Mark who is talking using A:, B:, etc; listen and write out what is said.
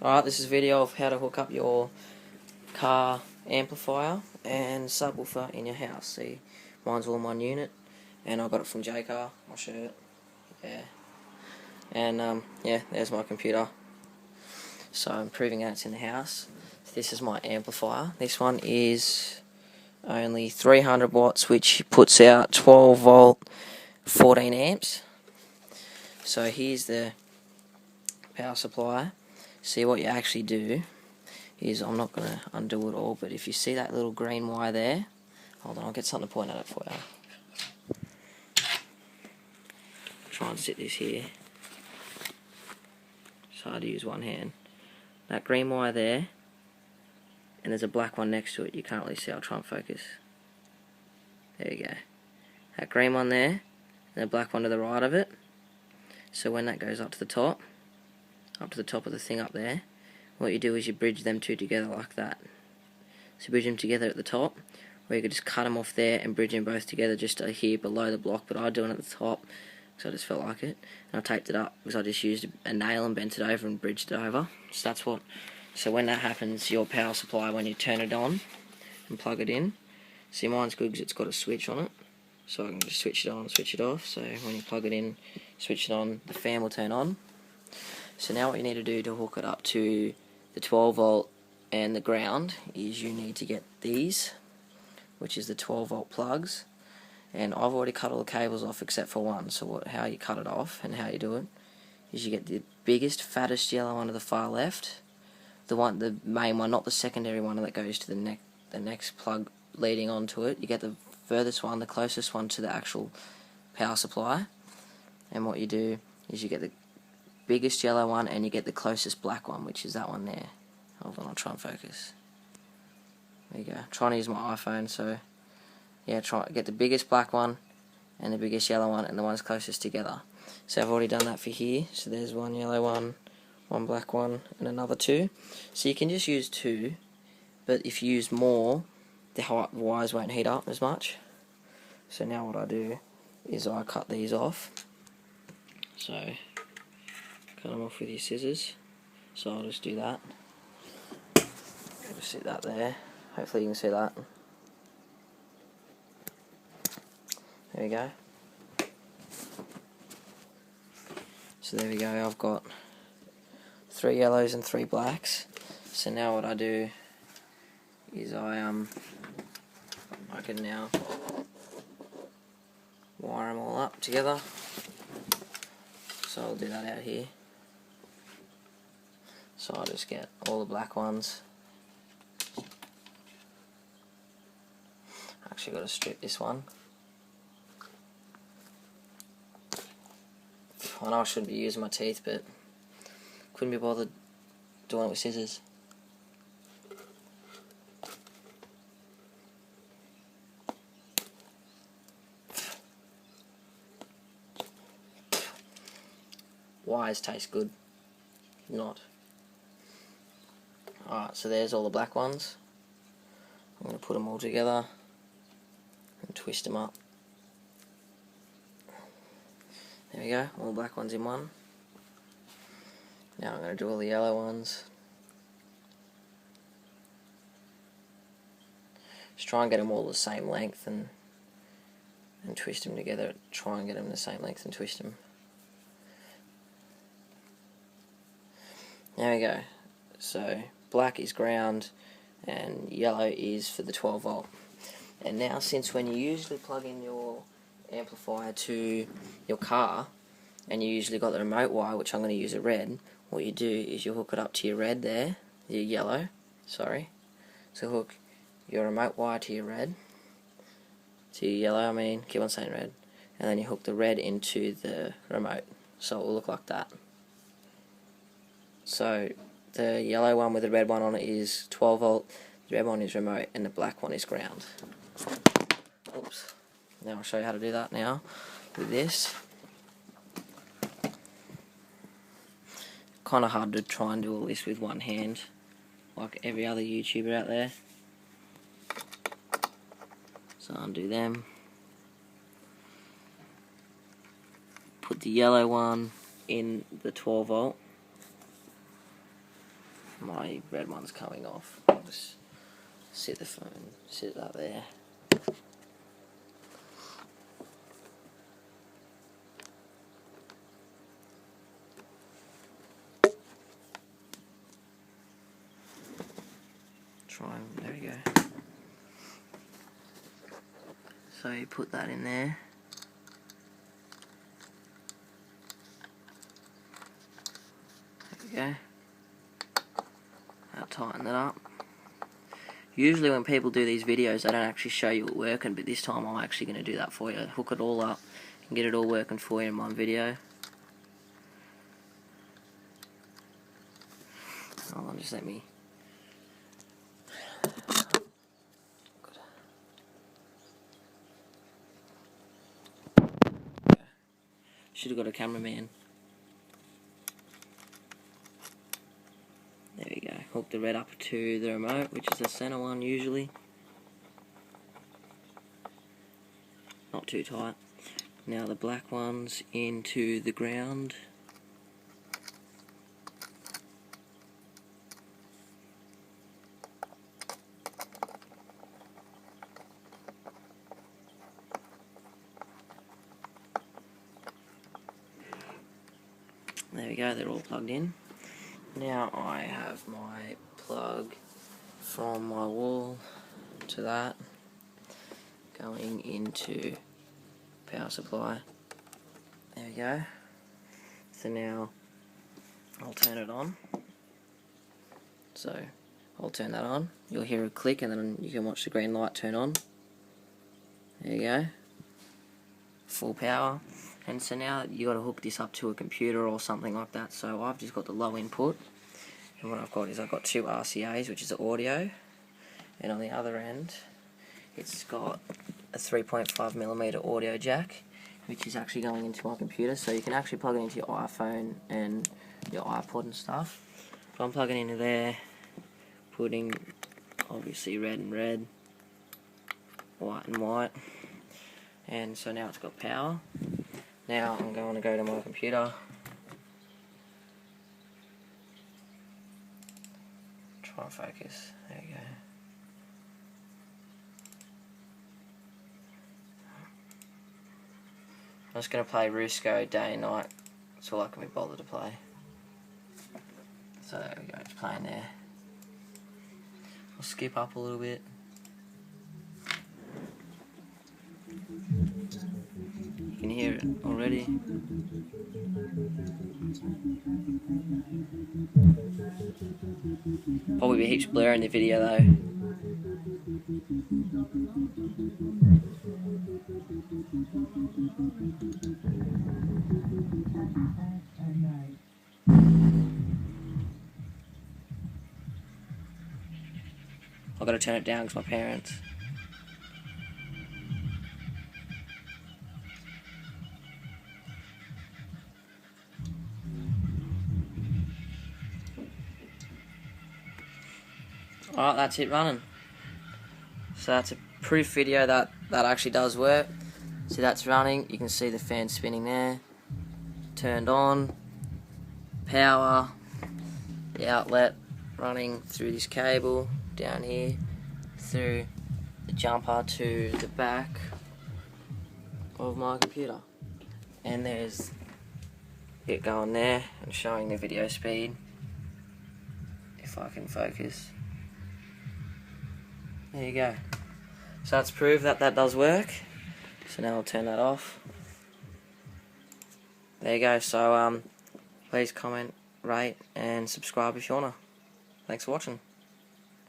A: Alright, this is a video of how to hook up your car amplifier and subwoofer in your house. See, mine's all in one unit, and I got it from J-Car. I'll show you it. Yeah. And yeah, there's my computer. So I'm proving out it's in the house. This is my amplifier. This one is only 300 watts, which puts out 12 volt, 14 amps. So here's the power supply. See, what you actually do is, I'm not going to undo it all, but if you see that little green wire there, hold on, I'll get something to point at it for you. Try and sit this here. It's hard to use one hand. That green wire there, and there's a black one next to it. You can't really see. I'll try and focus. There you go. That green one there, and the black one to the right of it. So when that goes up to the top of the thing up there, what you do is you bridge them two together like that. So bridge them together at the top, or you could just cut them off there and bridge them both together just here below the block, but I do it at the top because I just felt like it, and I taped it up because I just used a nail and bent it over and bridged it over. So that's what. So when that happens, your power supply, when you turn it on and plug it in, see, mine's good because it's got a switch on it, so I can just switch it on, switch it off. So when you plug it in, switch it on, the fan will turn on. So now what you need to do to hook it up to the 12 volt and the ground is you need to get these, which is the 12 volt plugs, and I've already cut all the cables off except for one. So how you cut it off and how you do it is you get the biggest, fattest yellow one to the far left, the main one, not the secondary one that goes to the next plug leading onto it. You get the furthest one, the closest one to the actual power supply, and what you do is you get the biggest yellow one and you get the closest black one, which is that one there. Hold on, I'll try and focus. There you go. I'm trying to use my iPhone, so yeah, try get the biggest black one and the biggest yellow one and the ones closest together. So I've already done that for here. So there's one yellow one, one black one, and another two. So you can just use two, but if you use more, the wires won't heat up as much. So now what I do is I cut these off. So cut them off with your scissors. So I'll just do that. Just sit that there. Hopefully you can see that. There we go. So there we go. I've got 3 yellows and 3 blacks. So now what I do is I can now wire them all up together. So I'll do that out here. So I'll just get all the black ones. Actually got to strip this one. I know I shouldn't be using my teeth, but couldn't be bothered doing it with scissors. Wires taste good. Not. Alright, so there's all the black ones. I'm going to put them all together and twist them up. There we go, all the black ones in one. Now I'm going to do all the yellow ones. Just try and get them all the same length and twist them together. Try and get them the same length and twist them. There we go. So black is ground and yellow is for the 12 volt. And now, since when you usually plug in your amplifier to your car and you usually got the remote wire, which I'm going to use a red, what you do is you hook it up to your red there, your yellow, sorry. So hook your remote wire to your red, to your yellow, I mean, keep on saying red, and then you hook the red into the remote, so it will look like that. So the yellow one with the red one on it is 12 volt, the red one is remote, and the black one is ground. Oops. Now I'll show you how to do that now with this. Kind of hard to try and do all this with one hand, like every other YouTuber out there. So undo them. Put the yellow one in the 12 volt. my red one's coming off. I'll just sit the phone, sit it up there. There we go. So you put that in there. There we go. Now tighten that up. Usually when people do these videos, they don't actually show you it working, but this time I'm actually going to do that for you. Hook it all up and get it all working for you in one video. Hold on, just let me... Should have got a cameraman. There we go. Hook the red up to the remote, which is the center one usually. Not too tight. Now the black one's into the ground. There we go, they're all plugged in. Now I have my plug from my wall to that going into power supply. There we go. So now I'll turn it on. So I'll turn that on. You'll hear a click and then you can watch the green light turn on. There you go. Full power. And so now you got to hook this up to a computer or something like that. So I've just got the low input, and what I've got is I've got two RCAs, which is the audio, and on the other end it's got a 3.5mm audio jack, which is actually going into my computer. So you can actually plug it into your iPhone and your iPod and stuff. So I'm plugging into there, putting obviously red and red, white and white, and so now it's got power. Now I'm going to go to my computer, try and focus, there you go. I'm just going to play Rusco day and night, that's all I can be bothered to play. So there we go, it's playing there. I'll skip up a little bit. You can hear it already. Probably be heaps blur in the video though. I've got to turn it down because my parents. Alright, that's it running. So that's a proof video that actually does work. So that's running, you can see the fan spinning there. Turned on. Power. The outlet running through this cable down here. Through the jumper to the back of my computer. And there's it going there and showing the video speed. If I can focus. There you go. So that's proof that that does work. So now I'll turn that off. There you go. So please comment, rate and subscribe if you wanna. Thanks for watching.